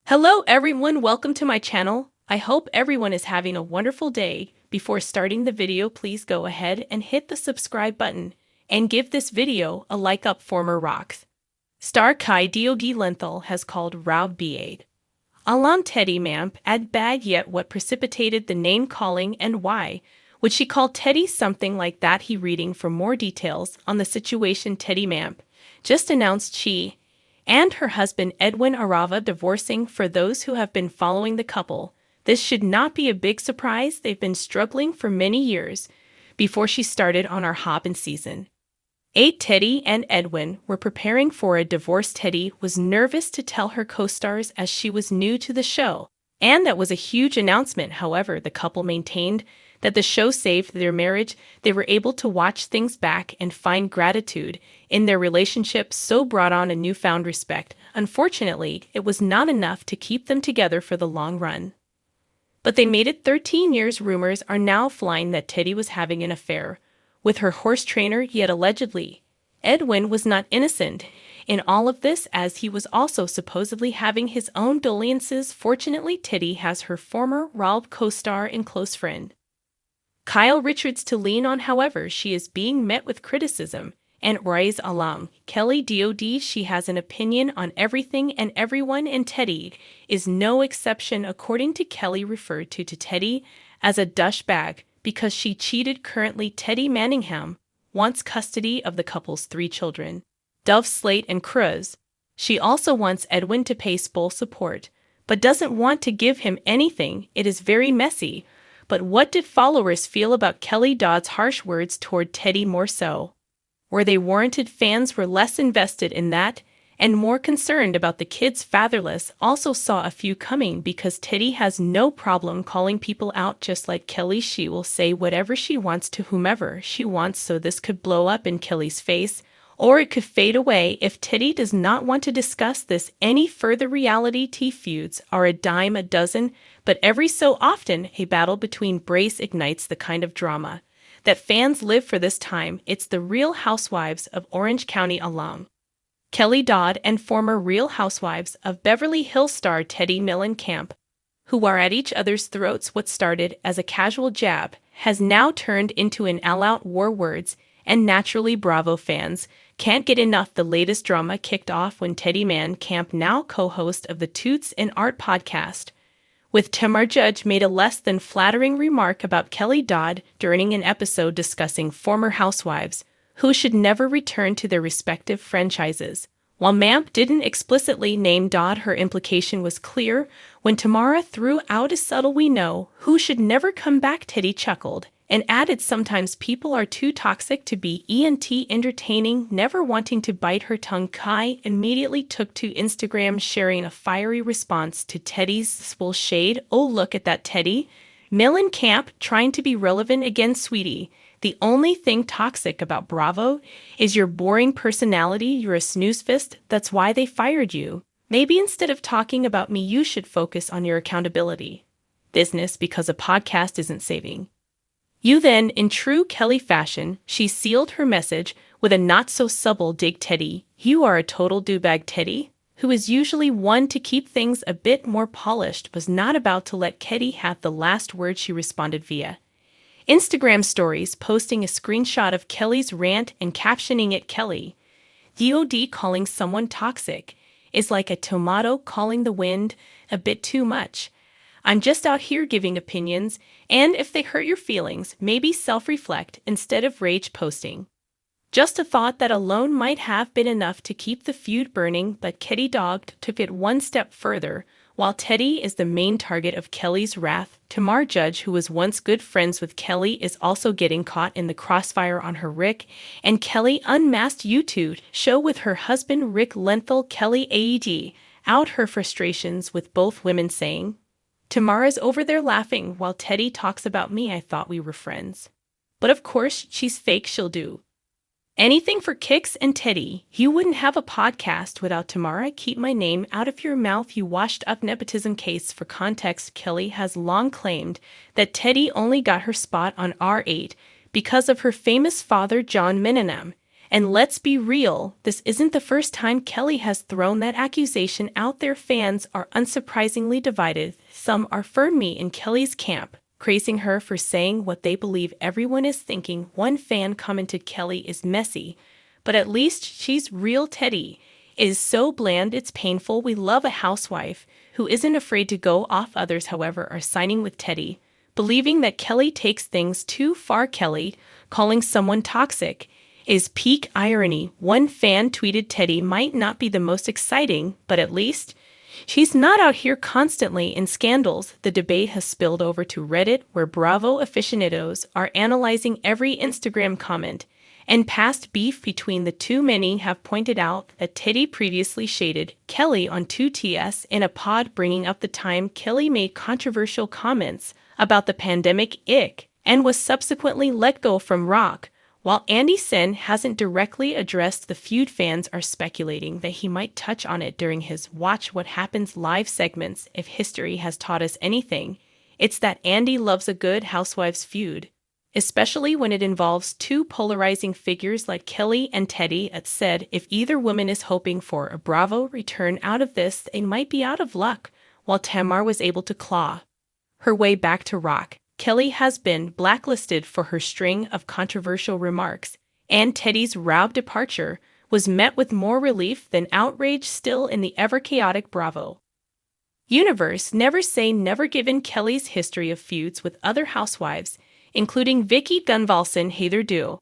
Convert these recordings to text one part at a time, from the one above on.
Hello everyone, welcome to my channel. I hope everyone is having a wonderful day. Before starting the video, please go ahead and hit the subscribe button and give this video a like up. Former rocks star Teddi Mellencamp has called Rob B.A. Along Teddi Mellencamp ad bag, yet what precipitated the name calling and why would she call Teddi something like that? He reading for more details on the situation. Teddi Mellencamp just announced she and her husband Edwin Arava divorcing. For those who have been following the couple, this should not be a big surprise. They've been struggling for many years before she started on our hop in season 8. Teddi and Edwin were preparing for a divorce. Teddi was nervous to tell her co-stars as she was new to the show, and that was a huge announcement. However, the couple maintained that the show saved their marriage. They were able to watch things back and find gratitude in their relationship, so brought on a newfound respect. Unfortunately, it was not enough to keep them together for the long run. But they made it 13 years. Rumors are now flying that Teddi was having an affair with her horse trainer, yet allegedly Edwin was not innocent in all of this, as he was also supposedly having his own dalliances. Fortunately, Teddi has her former Rob co-star and close friend Kyle Richards to lean on. However, she is being met with criticism and rise along Kelly Dodd. She has an opinion on everything and everyone, and Teddi is no exception. According to Kelly, referred to Teddi as a douchebag because she cheated. Currently, Teddi Mellencamp wants custody of the couple's 3 children, Dove, Slate, and Cruz. She also wants Edwin to pay full support, but doesn't want to give him anything. It is very messy. But what did followers feel about Kelly Dodd's harsh words toward Teddi? More so, were they warranted? Fans were less invested in that and more concerned about the kids. Fatherless also saw a few coming because Teddi has no problem calling people out, just like Kelly. She will say whatever she wants to whomever she wants, so this could blow up in Kelly's face, or it could fade away if Teddi does not want to discuss this any further. Reality TV feuds are a dime a dozen, but every so often a battle between Brace ignites the kind of drama that fans live for. This time, it's the Real Housewives of Orange County alum Kelly Dodd and former Real Housewives of Beverly Hills star Teddi Mellencamp, who are at each other's throats. What started as a casual jab has now turned into an all-out war. Words, and naturally Bravo fans can't get enough. The latest drama kicked off when Teddi Mellencamp, now co-host of the Toots and Art podcast with Tamar Judge, made a less than flattering remark about Kelly Dodd during an episode discussing former housewives who should never return to their respective franchises. While Mamp didn't explicitly name Dodd, her implication was clear when Tamara threw out a subtle "we know who should never come back." Teddi chuckled and added, "Sometimes people are too toxic to be entertaining," never wanting to bite her tongue. Kai immediately took to Instagram, sharing a fiery response to Teddi's full shade. "Oh, look at that, Teddi Mellencamp trying to be relevant again, sweetie. The only thing toxic about Bravo is your boring personality. You're a snooze fist. That's why they fired you. Maybe instead of talking about me, you should focus on your accountability business, because a podcast isn't saving you." Then, in true Kelly fashion, she sealed her message with a not-so-subtle dig. "Teddi, you are a total douchebag." Teddi, who is usually one to keep things a bit more polished, was not about to let Teddi have the last word. She responded via Instagram stories, posting a screenshot of Kelly's rant and captioning it, "Kelly Dodd calling someone toxic is like a tomato calling the wind a bit too much. I'm just out here giving opinions, and if they hurt your feelings, maybe self-reflect instead of rage posting. Just a thought." That alone might have been enough to keep the feud burning, but Teddi Dodd took it one step further. While Teddi is the main target of Kelly's wrath, Tamar Judge, who was once good friends with Kelly, is also getting caught in the crossfire on her Rick and Kelly Unmasked YouTube show with her husband Rick Lenthal. Kelly aed out her frustrations with both women, saying, "Tamara's over there laughing while Teddi talks about me. I thought we were friends. But of course, she's fake. She'll do anything for kicks. And Teddi, you wouldn't have a podcast without Tamara. Keep my name out of your mouth, you washed-up nepotism case." For context, Kelly has long claimed that Teddi only got her spot on R8 because of her famous father, John Mellencamp, And let's be real, this isn't the first time Kelly has thrown that accusation out there. Fans are unsurprisingly divided. Some are firmly in Kelly's camp, praising her for saying what they believe everyone is thinking. One fan commented, "Kelly is messy, but at least she's real. Teddi is so bland it's painful. We love a housewife who isn't afraid to go off." Others, however, are siding with Teddi, believing that Kelly takes things too far. Kelly calling someone toxic is peak irony. One fan tweeted, "Teddi might not be the most exciting, but at least she's not out here constantly in scandals." The debate has spilled over to Reddit, where Bravo aficionados are analyzing every Instagram comment and past beef between the two. Many have pointed out that Teddi previously shaded Kelly on 2TS in a pod, bringing up the time Kelly made controversial comments about the pandemic ick and was subsequently let go from Rock. While Andy Sen hasn't directly addressed the feud, fans are speculating that he might touch on it during his Watch What Happens live segments. If history has taught us anything, it's that Andy loves a good housewives feud, especially when it involves two polarizing figures like Kelly and Teddi. It said, if either woman is hoping for a Bravo return out of this, they might be out of luck. While Tamar was able to claw her way back to Rock, Kelly has been blacklisted for her string of controversial remarks, and Teddi's route departure was met with more relief than outrage. Still in the ever-chaotic Bravo universe, never say never. Given Kelly's history of feuds with other housewives, including Vicky Gunvalson, Heather Due,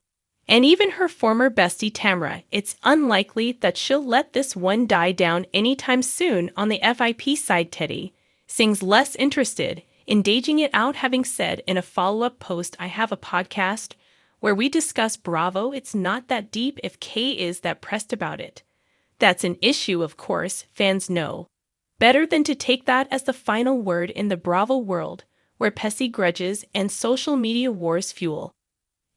and even her former bestie Tamra, it's unlikely that she'll let this one die down anytime soon. On the FIP side, Teddi seems less interested in staging it out, having said in a follow-up post, "I have a podcast where we discuss Bravo. It's not that deep if Kay is that pressed about it. That's an issue, of course. Fans know better than to take that as the final word in the Bravo world, where pesky grudges and social media wars fuel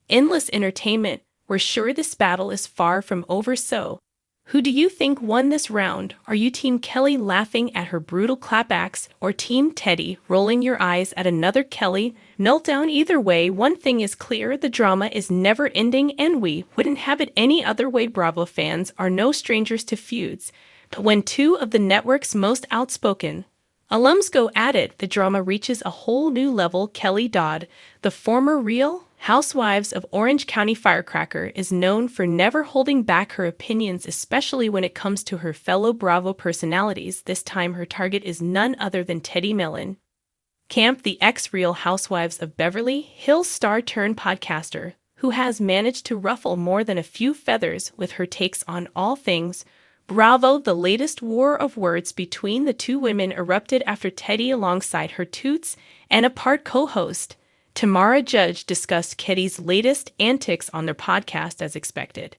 endless entertainment. We're sure this battle is far from over. So, who do you think won this round? Are you Team Kelly laughing at her brutal clapbacks, or Team Teddi rolling your eyes at another Kelly meltdown? Either way, one thing is clear: the drama is never ending, and we wouldn't have it any other way. Bravo fans are no strangers to feuds, but when two of the network's most outspoken alums go at it, the drama reaches a whole new level. Kelly Dodd, the former Real Housewives of Orange County firecracker, is known for never holding back her opinions, especially when it comes to her fellow Bravo personalities. This time her target is none other than Teddi Mellencamp, the ex-Real Housewives of Beverly Hills star turned podcaster, who has managed to ruffle more than a few feathers with her takes on all things Bravo. The latest war of words between the two women erupted after Teddi, alongside her toots and a part co-host Tamara Judge, discussed Teddi's latest antics on their podcast. As expected,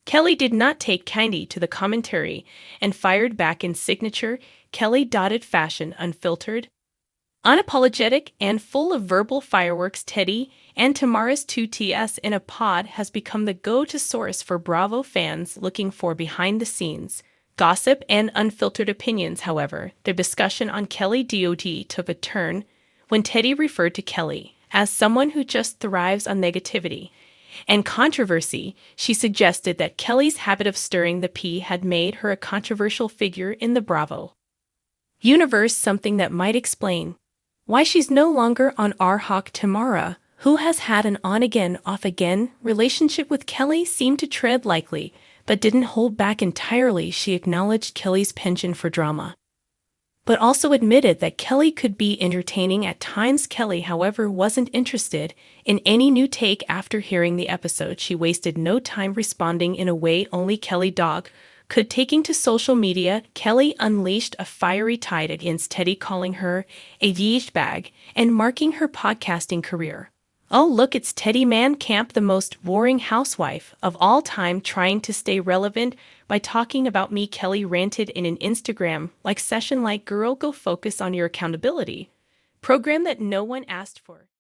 Kelly did not take kindly to the commentary and fired back in signature Kelly-dotted fashion, unfiltered, unapologetic, and full of verbal fireworks. Teddi and Tamara's 2TS in a pod has become the go-to source for Bravo fans looking for behind-the-scenes gossip and unfiltered opinions. However, their discussion on Kelly Dodd took a turn when Teddi referred to Kelly as someone who just thrives on negativity and controversy. She suggested that Kelly's habit of stirring the pea had made her a controversial figure in the Bravo universe, something that might explain why she's no longer on our hawk. Tamara, who has had an on-again, off-again relationship with Kelly, seemed to tread lightly, but didn't hold back entirely. She acknowledged Kelly's penchant for drama, but also admitted that Kelly could be entertaining at times. Kelly, however, wasn't interested in any new take after hearing the episode. She wasted no time responding in a way only Kelly Dodd could. Taking to social media, Kelly unleashed a fiery tide against Teddi, calling her a douchebag and marking her podcasting career. "Oh, look, it's Teddi Mellencamp, the most boring housewife of all time, trying to stay relevant by talking about me," Kelly ranted in an Instagram-like session. Like, girl, go focus on your accountability program that no one asked for.